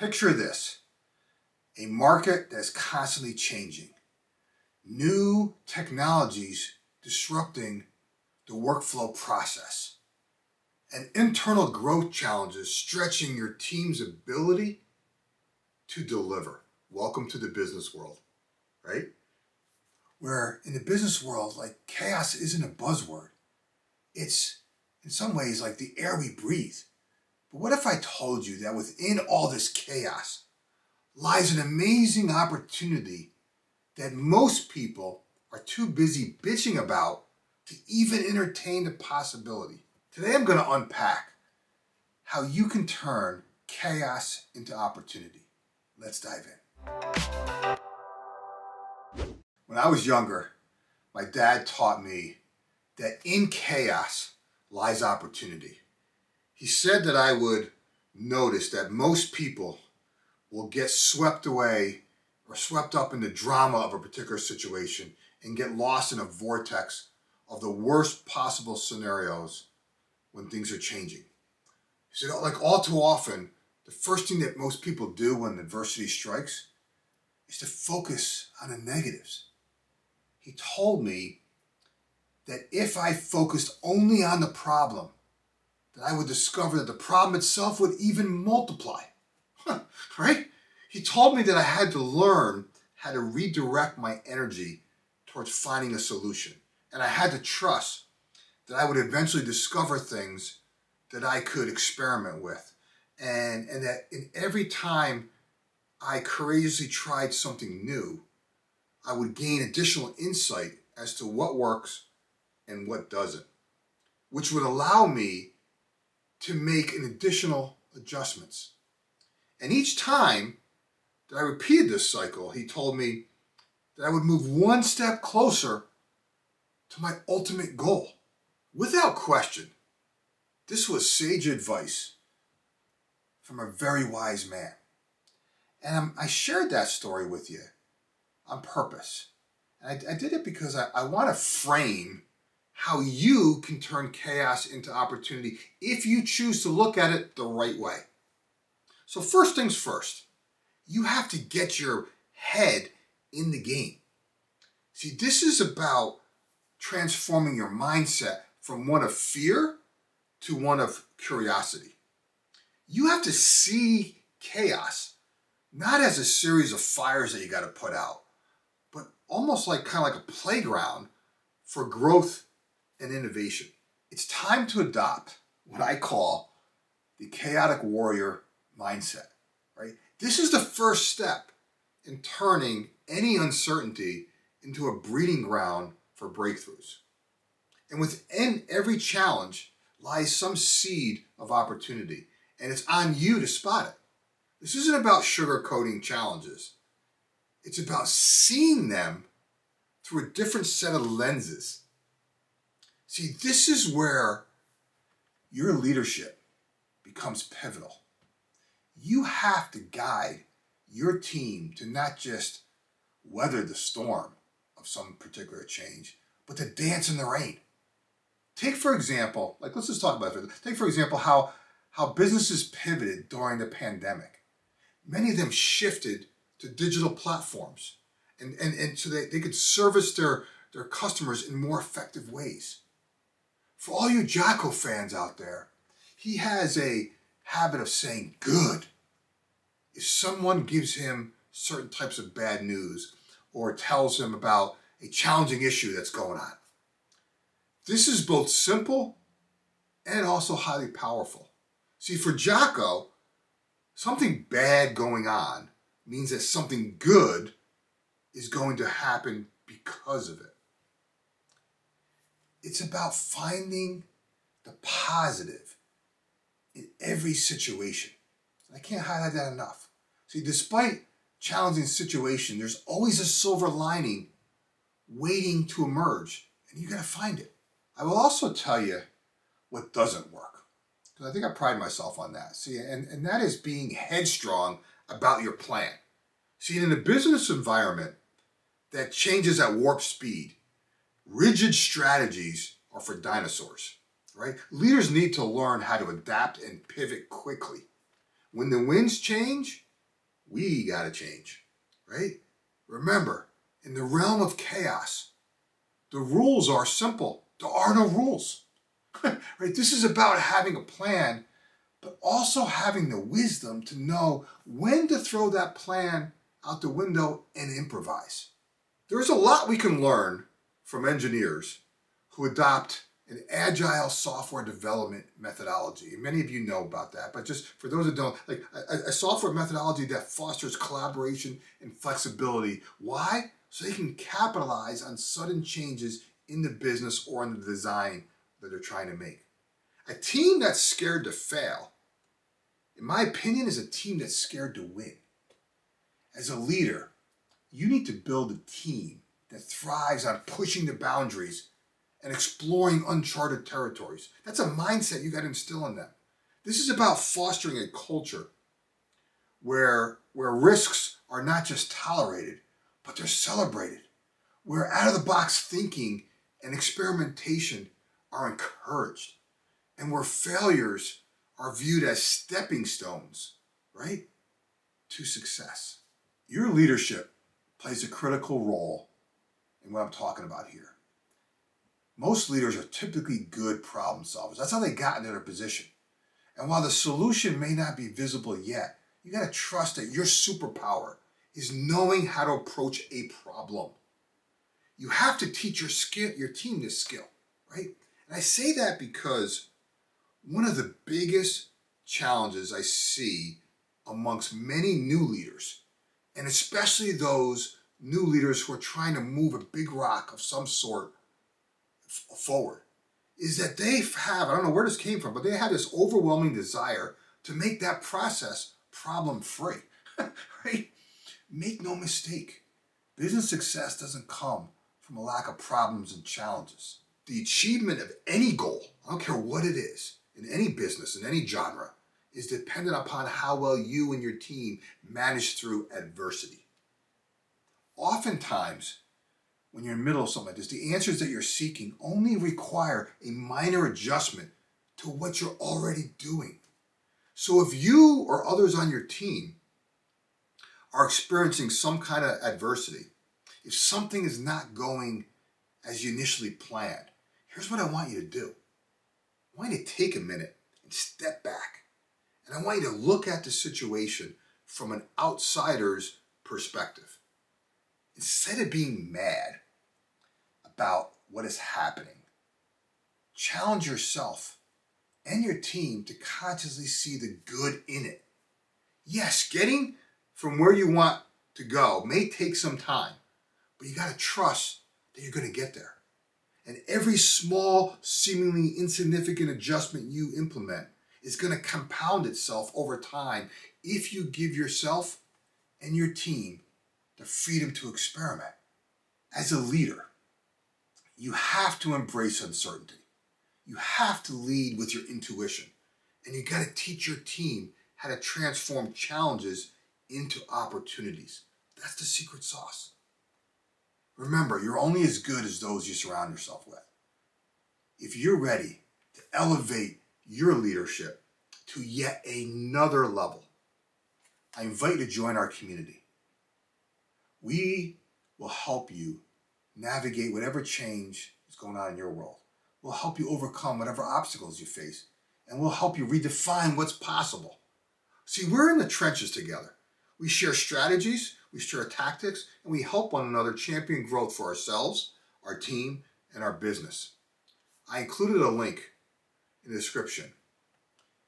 Picture this, a market that's constantly changing, new technologies disrupting the workflow process, and internal growth challenges stretching your team's ability to deliver. Welcome to the business world, right? Where in the business world, like, chaos isn't a buzzword. It's in some ways like the air we breathe. But what if I told you that within all this chaos lies an amazing opportunity that most people are too busy bitching about to even entertain the possibility? Today I'm going to unpack how you can turn chaos into opportunity. Let's dive in. When I was younger, my dad taught me that in chaos lies opportunity. He said that I would notice that most people will get swept away or swept up in the drama of a particular situation and get lost in a vortex of the worst possible scenarios when things are changing. He said, like, all too often, the first thing that most people do when adversity strikes is to focus on the negatives. He told me that if I focused only on the problem, that I would discover that the problem itself would even multiply, right? He told me that I had to learn how to redirect my energy towards finding a solution. And I had to trust that I would eventually discover things that I could experiment with. And that in every time I courageously tried something new, I would gain additional insight as to what works and what doesn't, which would allow me to make an additional adjustments. And each time that I repeated this cycle, he told me that I would move one step closer to my ultimate goal. Without question, this was sage advice from a very wise man. And I shared that story with you on purpose. And I did it because I want to frame how you can turn chaos into opportunity if you choose to look at it the right way. So first things first, you have to get your head in the game. See, this is about transforming your mindset from one of fear to one of curiosity. You have to see chaos not as a series of fires that you got to put out, but almost like kind of like a playground for growth and innovation. It's time to adopt what I call the chaotic warrior mindset, right? This is the first step in turning any uncertainty into a breeding ground for breakthroughs. And within every challenge lies some seed of opportunity, and it's on you to spot it. This isn't about sugarcoating challenges. It's about seeing them through a different set of lenses. See, this is where your leadership becomes pivotal. You have to guide your team to not just weather the storm of some particular change, but to dance in the rain. Take, for example, let's just talk about it. Take, for example, how businesses pivoted during the pandemic. Many of them shifted to digital platforms and so that they could service their customers in more effective ways. For all you Jocko fans out there, he has a habit of saying good if someone gives him certain types of bad news or tells him about a challenging issue that's going on. This is both simple and also highly powerful. See, for Jocko, something bad going on means that something good is going to happen because of it. It's about finding the positive in every situation. I can't highlight that enough. See, despite challenging situation, there's always a silver lining waiting to emerge, and you got to find it. I will also tell you what doesn't work, because I think I pride myself on that. See, and that is being headstrong about your plan. See, in a business environment that changes at warp speed, rigid strategies are for dinosaurs, right? Leaders need to learn how to adapt and pivot quickly. When the winds change, We got to change, right? Remember, in the realm of chaos, the rules are simple. There are no rules, right? This is about having a plan, but also having the wisdom to know when to throw that plan out the window and improvise. There's a lot we can learn from engineers who adopt an agile software development methodology. And many of you know about that, but just for those that don't, like a software methodology that fosters collaboration and flexibility. Why? So they can capitalize on sudden changes in the business or in the design that they're trying to make. A team that's scared to fail, in my opinion, is a team that's scared to win. As a leader, you need to build a team that thrives on pushing the boundaries and exploring uncharted territories. That's a mindset you got to instill in them. This is about fostering a culture where risks are not just tolerated, but they're celebrated, where out-of-the-box thinking and experimentation are encouraged, and where failures are viewed as stepping stones, right, to success. Your leadership plays a critical role in what I'm talking about here. Most leaders are typically good problem solvers. That's how they got into their position. And while the solution may not be visible yet, you got to trust that your superpower is knowing how to approach a problem. You have to teach your team this skill, right? And I say that because one of the biggest challenges I see amongst many new leaders, and especially those new leaders who are trying to move a big rock of some sort forward, is that they have, I don't know where this came from, but they have this overwhelming desire to make that process problem-free, right? Make no mistake, business success doesn't come from a lack of problems and challenges. The achievement of any goal, I don't care what it is, in any business, in any genre, is dependent upon how well you and your team manage through adversity. Oftentimes, when you're in the middle of something like this, the answers that you're seeking only require a minor adjustment to what you're already doing. So if you or others on your team are experiencing some kind of adversity, if something is not going as you initially planned, here's what I want you to do. I want you to take a minute and step back. And I want you to look at the situation from an outsider's perspective. Instead of being mad about what is happening, challenge yourself and your team to consciously see the good in it. Yes, getting from where you want to go may take some time, but you got to trust that you're going to get there. And every small, seemingly insignificant adjustment you implement is going to compound itself over time if you give yourself and your team the freedom to experiment. As a leader, you have to embrace uncertainty. You have to lead with your intuition. And you got to teach your team how to transform challenges into opportunities. That's the secret sauce. Remember, you're only as good as those you surround yourself with. If you're ready to elevate your leadership to yet another level, I invite you to join our community. We will help you navigate whatever change is going on in your world. We'll help you overcome whatever obstacles you face, and we'll help you redefine what's possible. See, we're in the trenches together. We share strategies, we share tactics, and we help one another champion growth for ourselves, our team, and our business. I included a link in the description.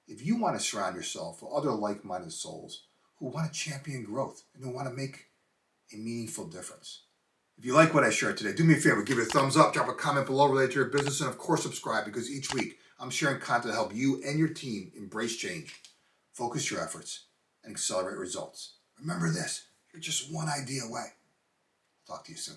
If you want to surround yourself with other like-minded souls who want to champion growth and who want to make a meaningful difference. If you like what I shared today, do me a favor, give it a thumbs up, drop a comment below related to your business, and of course subscribe, because each week I'm sharing content to help you and your team embrace change, focus your efforts, and accelerate results. Remember this, you're just one idea away. I'll talk to you soon.